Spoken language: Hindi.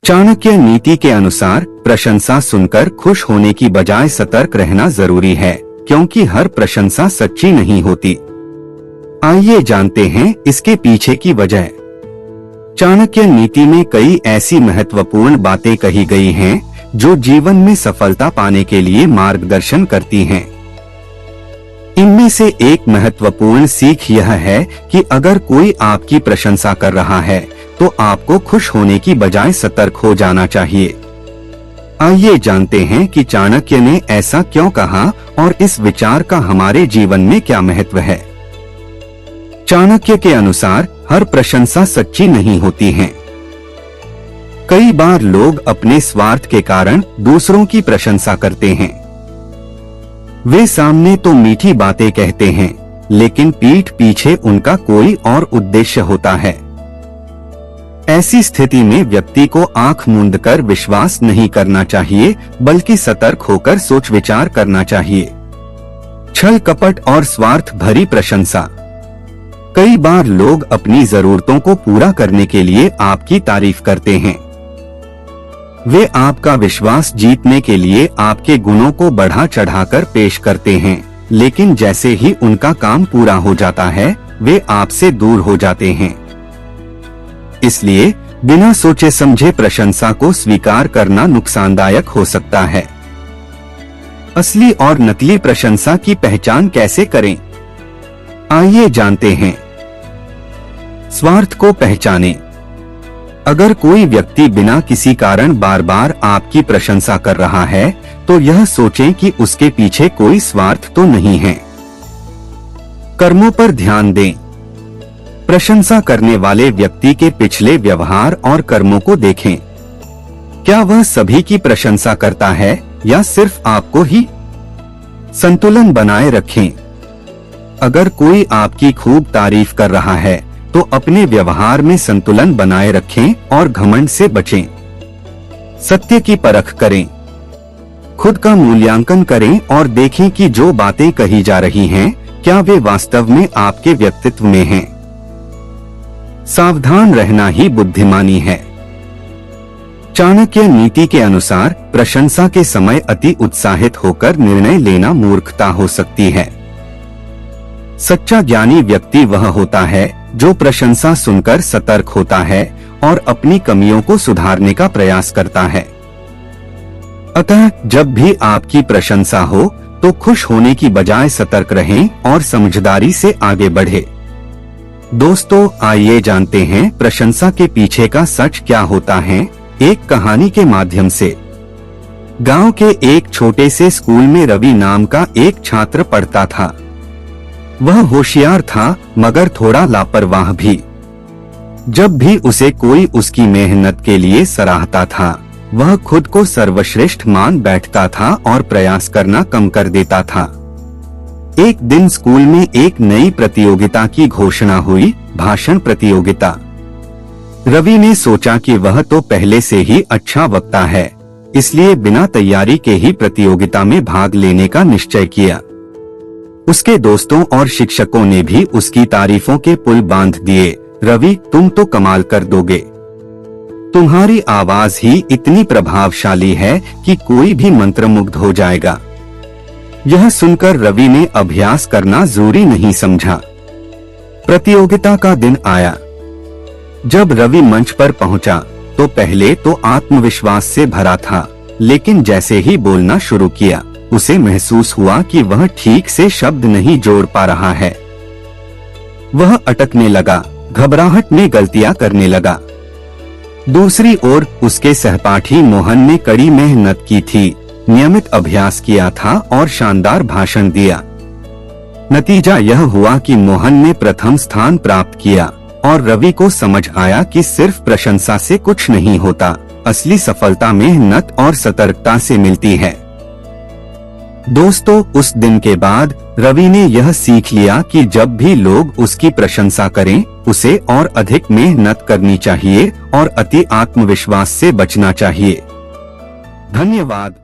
चाणक्य नीति के अनुसार प्रशंसा सुनकर खुश होने की बजाय सतर्क रहना जरूरी है, क्योंकि हर प्रशंसा सच्ची नहीं होती। आइए जानते हैं इसके पीछे की वजह। चाणक्य नीति में कई ऐसी महत्वपूर्ण बातें कही गई हैं, जो जीवन में सफलता पाने के लिए मार्गदर्शन करती हैं। इनमें से एक महत्वपूर्ण सीख यह है कि अगर कोई आपकी प्रशंसा कर रहा है, तो आपको खुश होने की बजाय सतर्क हो जाना चाहिए। आइए जानते हैं कि चाणक्य ने ऐसा क्यों कहा और इस विचार का हमारे जीवन में क्या महत्व है। चाणक्य के अनुसार हर प्रशंसा सच्ची नहीं होती है। कई बार लोग अपने स्वार्थ के कारण दूसरों की प्रशंसा करते हैं। वे सामने तो मीठी बातें कहते हैं, लेकिन पीठ पीछे उनका कोई और उद्देश्य होता है। ऐसी स्थिति में व्यक्ति को आंख मूंदकर विश्वास नहीं करना चाहिए, बल्कि सतर्क होकर सोच विचार करना चाहिए। छल कपट और स्वार्थ भरी प्रशंसा। कई बार लोग अपनी जरूरतों को पूरा करने के लिए आपकी तारीफ करते हैं। वे आपका विश्वास जीतने के लिए आपके गुणों को बढ़ा चढ़ाकर पेश करते हैं, लेकिन जैसे ही उनका काम पूरा हो जाता है, वे आपसे दूर हो जाते हैं। इसलिए बिना सोचे समझे प्रशंसा को स्वीकार करना नुकसानदायक हो सकता है। असली और नकली प्रशंसा की पहचान कैसे करें? आइए जानते हैं। स्वार्थ को पहचानें। अगर कोई व्यक्ति बिना किसी कारण बार बार आपकी प्रशंसा कर रहा है, तो यह सोचें कि उसके पीछे कोई स्वार्थ तो नहीं है। कर्मों पर ध्यान दें। प्रशंसा करने वाले व्यक्ति के पिछले व्यवहार और कर्मों को देखें। क्या वह सभी की प्रशंसा करता है या सिर्फ आपको ही? संतुलन बनाए रखें। अगर कोई आपकी खूब तारीफ कर रहा है, तो अपने व्यवहार में संतुलन बनाए रखें और घमंड से बचें। सत्य की परख करें। खुद का मूल्यांकन करें और देखें कि जो बातें कही जा रही हैं, क्या वे वास्तव में आपके व्यक्तित्व में हैं। सावधान रहना ही बुद्धिमानी है। चाणक्य नीति के अनुसार प्रशंसा के समय अति उत्साहित होकर निर्णय लेना मूर्खता हो सकती है। सच्चा ज्ञानी व्यक्ति वह होता है जो प्रशंसा सुनकर सतर्क होता है और अपनी कमियों को सुधारने का प्रयास करता है। अतः जब भी आपकी प्रशंसा हो, तो खुश होने की बजाय सतर्क रहें और समझदारी से आगे बढ़े। दोस्तों, आइए जानते हैं प्रशंसा के पीछे का सच क्या होता है, एक कहानी के माध्यम से। गांव के एक छोटे से स्कूल में रवि नाम का एक छात्र पढ़ता था। वह होशियार था, मगर थोड़ा लापरवाह भी। जब भी उसे कोई उसकी मेहनत के लिए सराहता था, वह खुद को सर्वश्रेष्ठ मान बैठता था और प्रयास करना कम कर देता था। एक दिन स्कूल में एक नई प्रतियोगिता की घोषणा हुई, भाषण प्रतियोगिता। रवि ने सोचा कि वह तो पहले से ही अच्छा वक्ता है, इसलिए बिना तैयारी के ही प्रतियोगिता में भाग लेने का निश्चय किया। उसके दोस्तों और शिक्षकों ने भी उसकी तारीफों के पुल बांध दिए। रवि, तुम तो कमाल कर दोगे। तुम्हारी आवाज ही इतनी प्रभावशाली है कि कोई भी मंत्रमुग्ध हो जाएगा। यह सुनकर रवि ने अभ्यास करना जरूरी नहीं समझा। प्रतियोगिता का दिन आया। जब रवि मंच पर पहुंचा, तो पहले तो आत्मविश्वास से भरा था, लेकिन जैसे ही बोलना शुरू किया, उसे महसूस हुआ कि वह ठीक से शब्द नहीं जोड़ पा रहा है। वह अटकने लगा, घबराहट में गलतियां करने लगा। दूसरी ओर उसके सहपाठी मोहन ने कड़ी मेहनत की थी, नियमित अभ्यास किया था और शानदार भाषण दिया। नतीजा यह हुआ कि मोहन ने प्रथम स्थान प्राप्त किया और रवि को समझ आया कि सिर्फ प्रशंसा से कुछ नहीं होता, असली सफलता मेहनत और सतर्कता से मिलती है। दोस्तों, उस दिन के बाद रवि ने यह सीख लिया कि जब भी लोग उसकी प्रशंसा करें, उसे और अधिक मेहनत करनी चाहिए और अति आत्मविश्वास से बचना चाहिए। धन्यवाद।